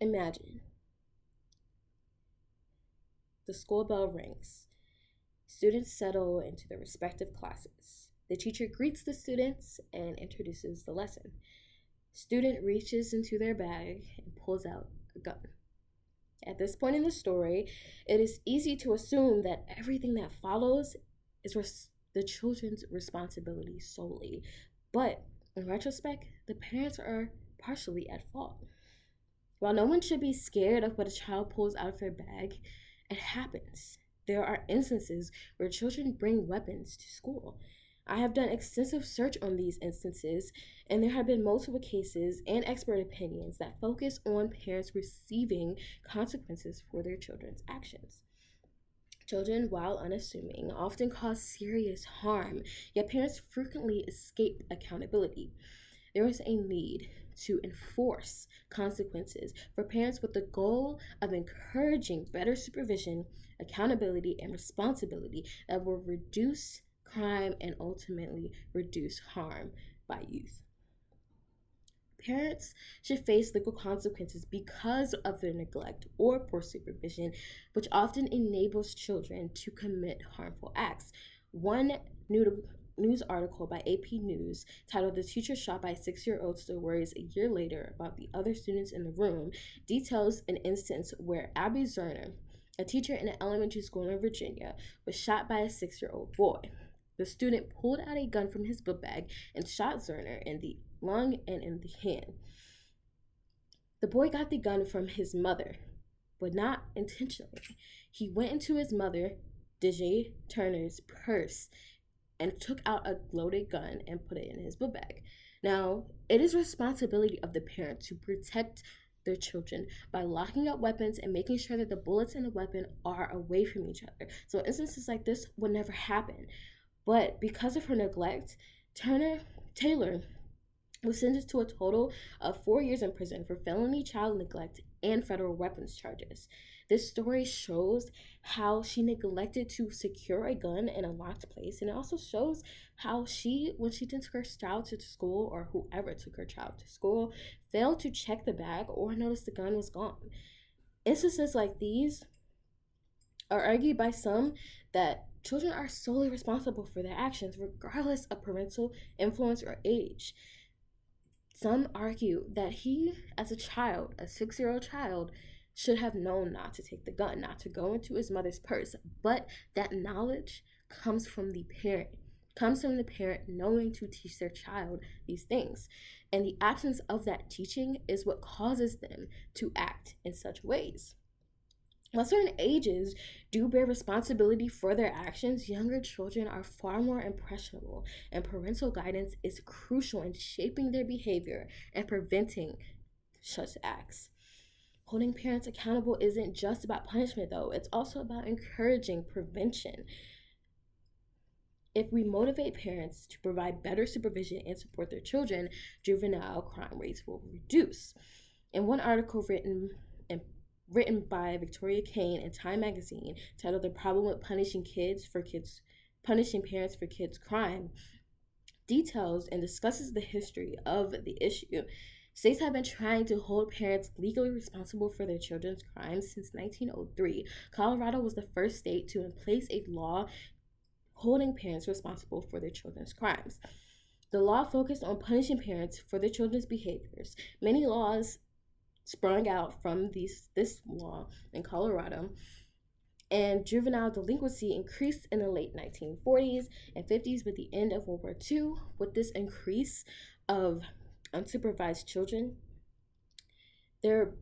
Imagine the school bell rings. Students settle into their respective classes. The teacher greets the students and introduces the lesson. Student reaches into their bag and pulls out a gun. At this point in the story, it is easy to assume that everything that follows is the children's responsibility solely. But in retrospect, the parents are partially at fault. While no one should be scared of what a child pulls out of their bag, it happens. There are instances where children bring weapons to school. I have done extensive search on these instances, and there have been multiple cases and expert opinions that focus on parents receiving consequences for their children's actions. Children, while unassuming, often cause serious harm, yet parents frequently escape accountability. There is a need to enforce consequences for parents with the goal of encouraging better supervision, accountability, and responsibility that will reduce crime and ultimately reduce harm by youth. Parents should face legal consequences because of their neglect or poor supervision, which often enables children to commit harmful acts. One news article by AP News titled "The Teacher Shot by a 6-Year-Old Still Worries a Year Later About the Other Students in the Room" details an instance where Abby Zerner, a teacher in an elementary school in Virginia, was shot by a 6-year-old boy. The student pulled out a gun from his book bag and shot Zerner in the lung and in the hand. The boy got the gun from his mother, but not intentionally. He went into his mother, DJ Turner's, purse and took out a loaded gun and put it in his book bag. Now, it is responsibility of the parent to protect their children by locking up weapons and making sure that the bullets in the weapon are away from each other. So instances like this would never happen. But because of her neglect, Taylor was sentenced to a total of 4 years in prison for felony child neglect and federal weapons charges. This story shows how she neglected to secure a gun in a locked place, and it also shows how she, when she took her child to school, or whoever took her child to school, failed to check the bag or notice the gun was gone. Instances like these are argued by some that children are solely responsible for their actions, regardless of parental influence or age. Some argue that he, as a child, a 6-year-old child, should have known not to take the gun, not to go into his mother's purse, but that knowledge comes from the parent, knowing to teach their child these things. And the absence of that teaching is what causes them to act in such ways. While certain ages do bear responsibility for their actions, younger children are far more impressionable, and parental guidance is crucial in shaping their behavior and preventing such acts. Holding parents accountable isn't just about punishment, though. It's also about encouraging prevention. If we motivate parents to provide better supervision and support their children, juvenile crime rates will reduce. In one article written by Victoria Kane in Time magazine titled "The Problem with Punishing Parents for Kids' Crime," details and discusses the history of the issue. States have been trying to hold parents legally responsible for their children's crimes since 1903. Colorado was the first state to place a law holding parents responsible for their children's crimes. The law focused on punishing parents for their children's behaviors. Many laws sprung out from this law in Colorado, and juvenile delinquency increased in the late 1940s and 50s with the end of World War II. With this increase of unsupervised children, there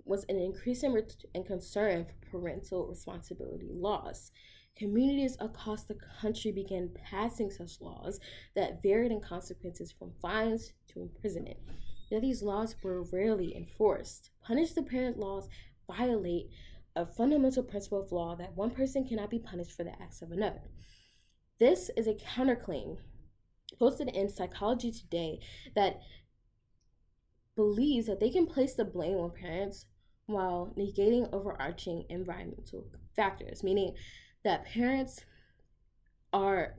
was an increase in concern for parental responsibility laws. Communities across the country began passing such laws that varied in consequences from fines to imprisonment. Yet these laws were rarely enforced. Punish the parent laws violate a fundamental principle of law that one person cannot be punished for the acts of another. This is a counterclaim posted in Psychology Today that believes that they can place the blame on parents while negating overarching environmental factors, meaning that parents are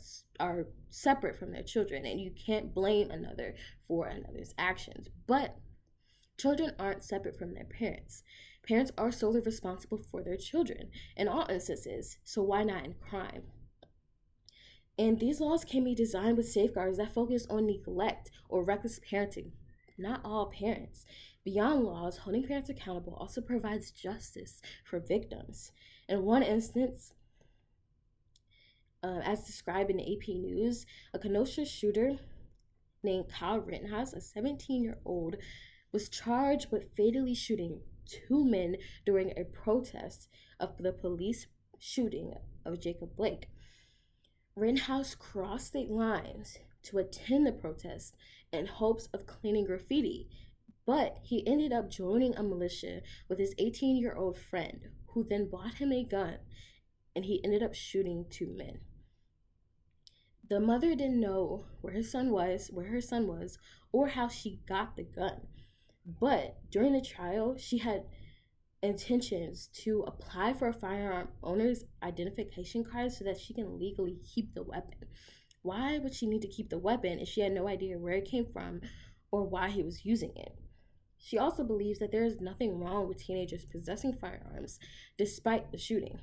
separate from their children and you can't blame another for another's actions. But Children aren't separate from their parents. Parents are solely responsible for their children in all instances, so why not in crime? And these laws can be designed with safeguards that focus on neglect or reckless parenting, not all parents. Beyond laws, holding parents accountable also provides justice for victims. In one instance, as described in AP News, a Kenosha shooter named Kyle Rittenhouse, a 17-year-old, was charged with fatally shooting two men during a protest of the police shooting of Jacob Blake. Rittenhouse crossed state lines to attend the protest in hopes of cleaning graffiti, but he ended up joining a militia with his 18-year-old friend, who then bought him a gun, and he ended up shooting two men. The mother didn't know where her son was, or how she got the gun. But during the trial, she had intentions to apply for a firearm owner's identification card so that she can legally keep the weapon. Why would she need to keep the weapon if she had no idea where it came from or why he was using it? She also believes that there is nothing wrong with teenagers possessing firearms despite the shooting.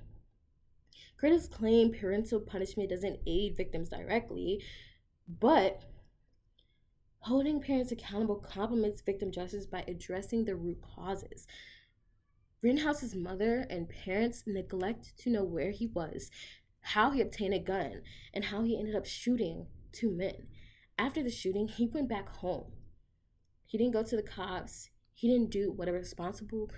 Critics claim parental punishment doesn't aid victims directly, but holding parents accountable complements victim justice by addressing the root causes. Rittenhouse's mother and parents neglect to know where he was, how he obtained a gun, and how he ended up shooting two men. After the shooting, he went back home. He didn't go to the cops. He didn't do what a responsible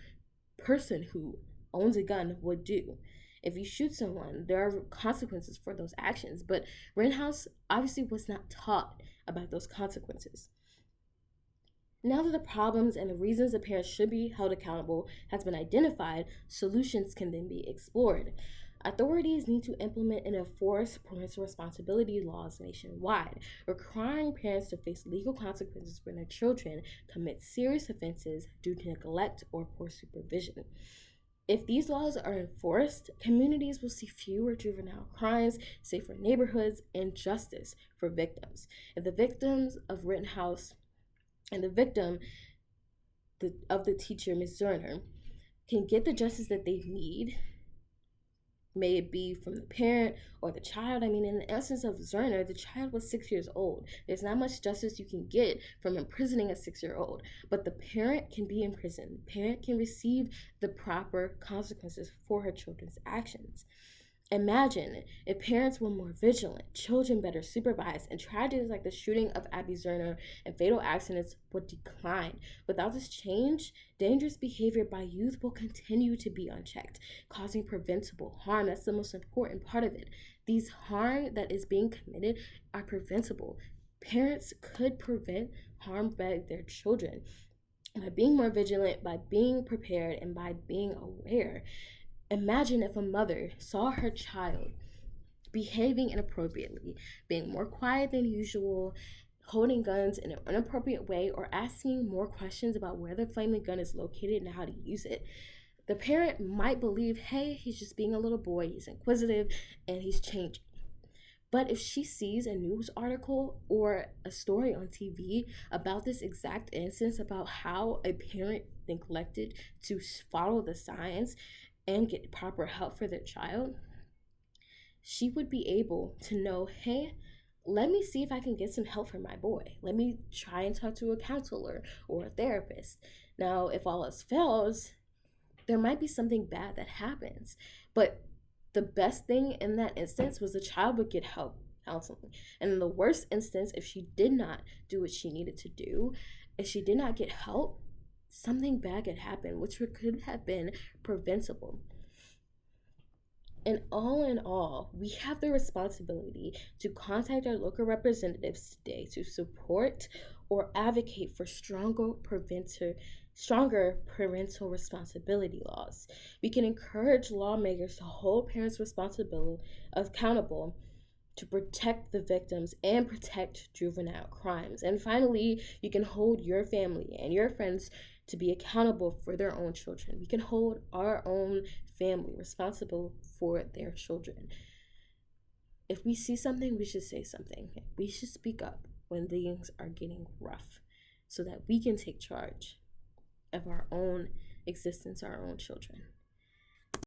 person who owns a gun would do. If you shoot someone, there are consequences for those actions, but Rittenhouse obviously was not taught about those consequences. Now that the problems and the reasons the parents should be held accountable has been identified, solutions can then be explored. Authorities need to implement and enforce parental responsibility laws nationwide, requiring parents to face legal consequences when their children commit serious offenses due to neglect or poor supervision. If these laws are enforced, communities will see fewer juvenile crimes, safer neighborhoods, and justice for victims. If the victims of Rittenhouse and the victim of the teacher, Ms. Zerner, can get the justice that they need, may it be from the parent or the child. I mean, in the essence of Zerner, the child was 6 years old. There's not much justice you can get from imprisoning a 6-year-old, but the parent can be imprisoned. The parent can receive the proper consequences for her children's actions. Imagine if parents were more vigilant, children better supervised, and tragedies like the shooting of Abby Zerner and fatal accidents would decline. Without this change, dangerous behavior by youth will continue to be unchecked, causing preventable harm. That's the most important part of it. These harm that is being committed are preventable. Parents could prevent harm by their children by being more vigilant, by being prepared, and by being aware. Imagine if a mother saw her child behaving inappropriately, being more quiet than usual, holding guns in an inappropriate way, or asking more questions about where the flaming gun is located and how to use it. The parent might believe, hey, he's just being a little boy, he's inquisitive, and he's changing. But if she sees a news article or a story on TV about this exact instance, about how a parent neglected to follow the signs and get proper help for their child, she would be able to know, hey, let me see if I can get some help for my boy. Let me try and talk to a counselor or a therapist. Now, if all else fails, there might be something bad that happens. But the best thing in that instance was the child would get help, counseling. And in the worst instance, if she did not do what she needed to do, if she did not get help, something bad could happen, which could have been preventable. And all in all, we have the responsibility to contact our local representatives today to support or advocate for stronger parental responsibility laws. We can encourage lawmakers to hold parents accountable to protect the victims and protect juvenile crimes. And finally, you can hold your family and your friends to be accountable for their own children. We can hold our own family responsible for their children. If we see something, we should say something. We should speak up when things are getting rough so that we can take charge. of our own existence, our own children.